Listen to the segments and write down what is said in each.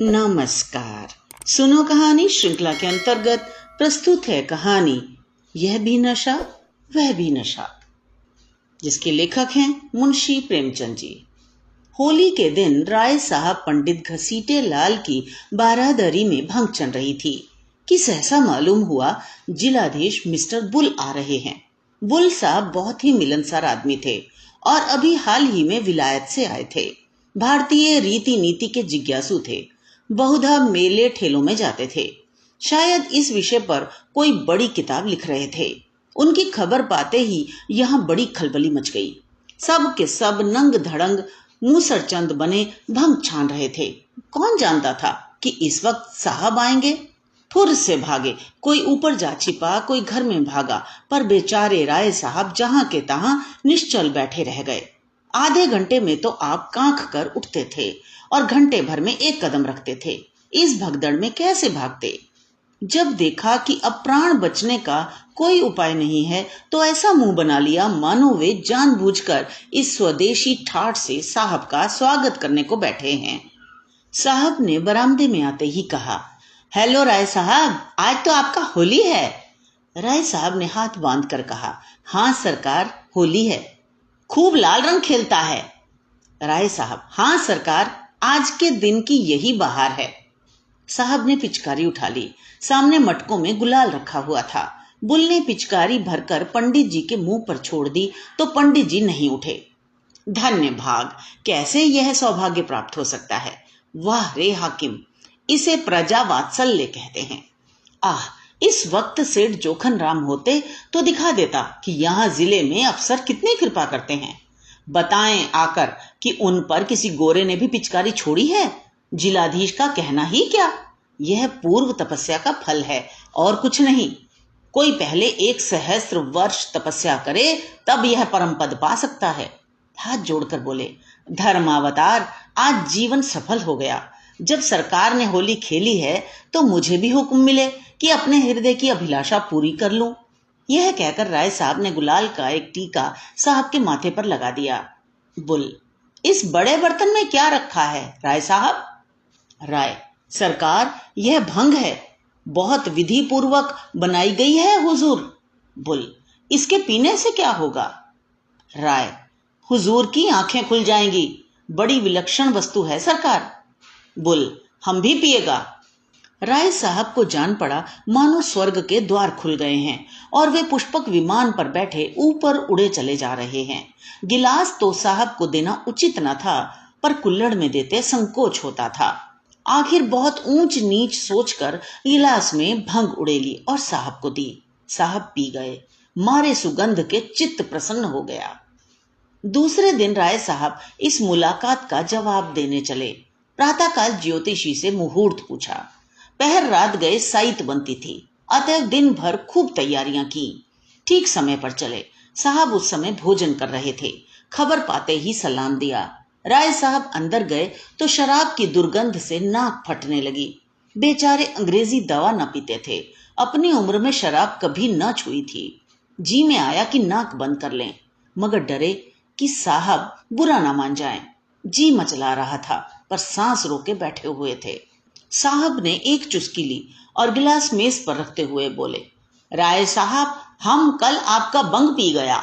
नमस्कार। सुनो कहानी श्रृंखला के अंतर्गत प्रस्तुत है कहानी यह भी नशा वह भी नशा, जिसके लेखक हैं मुंशी प्रेमचंद जी। होली के दिन राय साहब पंडित घसीटे लाल की बारादरी में भंग चल रही थी कि सहसा मालूम हुआ जिलाधीश मिस्टर बुल आ रहे हैं। बुल साहब बहुत ही मिलनसार आदमी थे और अभी हाल ही में विलायत से आए थे। भारतीय रीति नीति के जिज्ञासु थे। बहुधा मेले ठेलों में जाते थे। शायद इस विषय पर कोई बड़ी किताब लिख रहे थे। उनकी खबर पाते ही यहाँ बड़ी खलबली मच गई। सब के सब नंग धड़ंग मूसरचंद बने भंग छान रहे थे। कौन जानता था कि इस वक्त साहब आएंगे। फुर से भागे, कोई ऊपर जा छिपा, कोई घर में भागा, पर बेचारे राय साहब जहां के तहां निश्चल बैठे रह गए। आधे घंटे में तो आप कांख कर उठते थे और घंटे भर में एक कदम रखते थे। इस भगदड़ में कैसे भागते। जब देखा कि अब प्राण बचने का कोई उपाय नहीं है तो ऐसा मुंह बना लिया मानो वे जानबूझकर इस स्वदेशी ठाठ से साहब का स्वागत करने को बैठे हैं। साहब ने बरामदे में आते ही कहा, हेलो राय साहब, आज तो आपका होली है। राय साहब ने हाथ बांध कर कहा, हाँ सरकार, होली है। खूब लाल रंग खेलता है। राय साहब, हाँ सरकार, आज के दिन की यही बहार है। साहब ने पिचकारी उठा ली। सामने मटकों में गुलाल रखा हुआ था। बुल ने पिचकारी भरकर पंडित जी के मुंह पर छोड़ दी तो पंडित जी नहीं उठे। धन्य भाग, कैसे यह सौभाग्य प्राप्त हो सकता है। वाह रे हाकिम, इसे प्रजा वात्सल्य कहते हैं। आह, इस वक्त सेठ जोखन राम होते तो दिखा देता कि यहाँ जिले में अफसर कितनी कृपा करते हैं। बताएं आकर कि उन पर किसी गोरे ने भी पिचकारी छोड़ी है। जिलाधीश का कहना ही क्या, यह पूर्व तपस्या का फल है और कुछ नहीं। कोई पहले 1 सहस्त्र वर्ष तपस्या करे तब यह परम पद पा सकता है। हाथ जोड़कर बोले, धर्मावतार, आज जीवन सफल हो गया। जब सरकार ने होली खेली है तो मुझे भी हुक्म मिले कि अपने हृदय की अभिलाषा पूरी कर लूं। यह कहकर राय साहब ने गुलाल का एक टीका साहब के माथे पर लगा दिया। बुल, इस बड़े बर्तन में क्या रखा है राय साहब। राय, सरकार, यह भंग है, बहुत विधि पूर्वक बनाई गई है हुजूर। बुल, इसके पीने से क्या होगा। राय, हुजूर की आंखें खुल जाएंगी, बड़ी विलक्षण वस्तु है सरकार। बुल, हम भी पिएगा। राय साहब को जान पड़ा मानो स्वर्ग के द्वार खुल गए हैं और वे पुष्पक विमान पर बैठे ऊपर उड़े चले जा रहे हैं। गिलास तो साहब को देना उचित न था, पर कुल्हड़ में देते संकोच होता था। आखिर बहुत ऊंच नीच सोचकर गिलास में भंग उड़ेली और साहब को दी। साहब पी गए। मारे सुगंध के चित्त प्रसन्न हो गया। दूसरे दिन राय साहब इस मुलाकात का जवाब देने चले। प्रातःकाल ज्योतिषी से मुहूर्त पूछा। पहर रात गए साइत बनती थी, अतः दिन भर खूब तैयारियां की। ठीक समय पर चले। साहब उस समय भोजन कर रहे थे। खबर पाते ही सलाम दिया। राय साहब अंदर गए तो शराब की दुर्गंध से नाक फटने लगी। बेचारे अंग्रेजी दवा न पीते थे, अपनी उम्र में शराब कभी न छुई थी। जी में आया कि नाक बंद कर लें, मगर डरे कि साहब बुरा ना मान जाएं। जी मचला रहा था पर सांस रोके बैठे हुए थे। साहब ने एक चुस्की ली और गिलास मेज पर रखते हुए बोले, राय साहब, हम कल आपका बंग पी गया,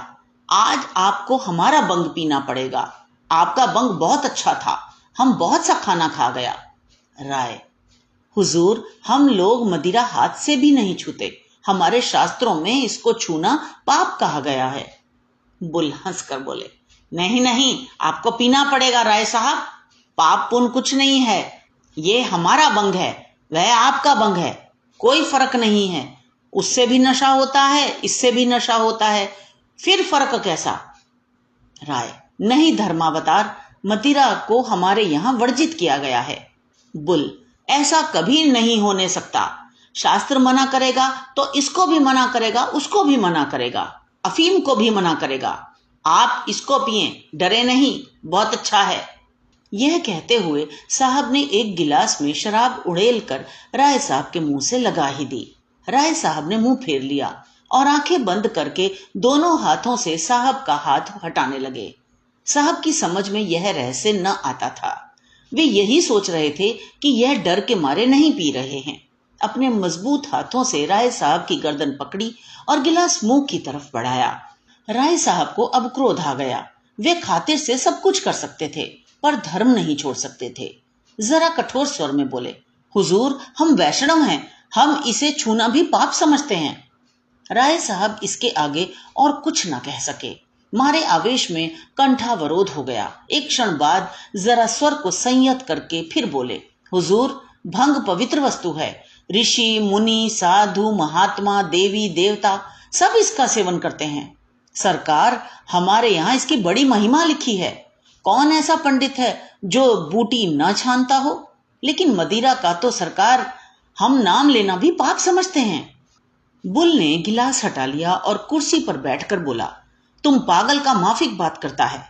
आज आपको हमारा बंग पीना पड़ेगा। आपका बंग बहुत अच्छा था, हम बहुत सा खाना खा गया। राय, हुजूर, हम लोग मदिरा हाथ से भी नहीं छूते, हमारे शास्त्रों में इसको छूना पाप कहा गया है। बुल हंसकर बोले, नहीं नहीं, आपको पीना पड़ेगा राय साहब, पाप पुण्य कुछ नहीं है। ये हमारा बंग है, वह आपका बंग है, कोई फर्क नहीं है। उससे भी नशा होता है, इससे भी नशा होता है, फिर फर्क कैसा। राय, नहीं धर्मावतार, मदिरा को हमारे यहाँ वर्जित किया गया है। बुल, ऐसा कभी नहीं होने सकता। शास्त्र मना करेगा तो इसको भी मना करेगा, उसको भी मना करेगा, अफीम को भी मना करेगा। आप इसको पिए, डरे नहीं, बहुत अच्छा है। यह कहते हुए साहब ने एक गिलास में शराब उड़ेल कर राय साहब के मुंह से लगा ही दी। राय साहब ने मुंह फेर लिया और आंखें बंद करके दोनों हाथों से साहब का हाथ हटाने लगे। साहब की समझ में यह रहस्य न आता था। वे यही सोच रहे थे कि यह डर के मारे नहीं पी रहे हैं। अपने मजबूत हाथों से राय साहब की गर्दन पकड़ी और गिलास मुंह की तरफ बढ़ाया। राय साहब को अब क्रोध आ गया। वे खातिर से सब कुछ कर सकते थे, पर धर्म नहीं छोड़ सकते थे। जरा कठोर स्वर में बोले, हुजूर, हम वैष्णव हैं, हम इसे छूना भी पाप समझते हैं। राय साहब इसके आगे और कुछ न कह सके। मारे आवेश में कंठावरोध हो गया। एक क्षण बाद जरा स्वर को संयत करके फिर बोले, हुजूर, भंग पवित्र वस्तु है। ऋषि, मुनि, साधु, महात्मा, देवी, देवता सब इसका सेवन करते हैं। सरकार, हमारे यहाँ इसकी बड़ी महिमा लिखी है। कौन ऐसा पंडित है जो बूटी न छानता हो? लेकिन मदिरा का तो सरकार हम नाम लेना भी पाप समझते हैं। बुल ने गिलास हटा लिया और कुर्सी पर बैठकर बोला, तुम पागल का माफिक बात करता है।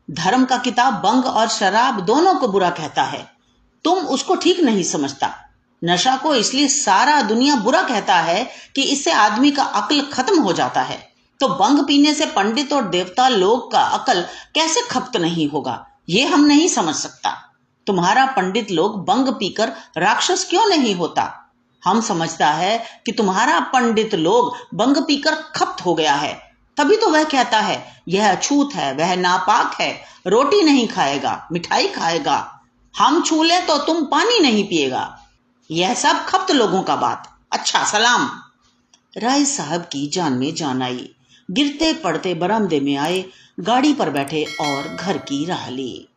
धर्म का किताब बंग और शराब दोनों को बुरा कहता है। तुम उसको ठीक नहीं समझता। नशा को इसलिए सारा दुनिया बुरा कहता है कि इससे आदमी का अक्ल खत्म हो जाता है। तो बंग पीने से पंडित और देवता लोग का अकल कैसे खप्त नहीं होगा, ये हम नहीं समझ सकता। तुम्हारा पंडित लोग बंग पीकर राक्षस क्यों नहीं होता? हम समझता है कि तुम्हारा पंडित लोग बंग पीकर खप्त हो गया है, तभी तो वह कहता है यह अछूत है, वह नापाक है, रोटी नहीं खाएगा, मिठाई खाएगा। हम छू ले तो तुम पानी नहीं पिएगा। यह सब खप्त लोगों का बात। अच्छा, सलाम। राय साहब की जान में जान आई। गिरते पड़ते बरामदे में आए, गाड़ी पर बैठे और घर की राह ली।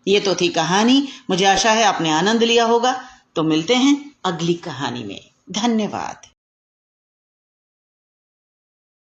ये तो थी कहानी। मुझे आशा है आपने आनंद लिया होगा। तो मिलते हैं अगली कहानी में। धन्यवाद।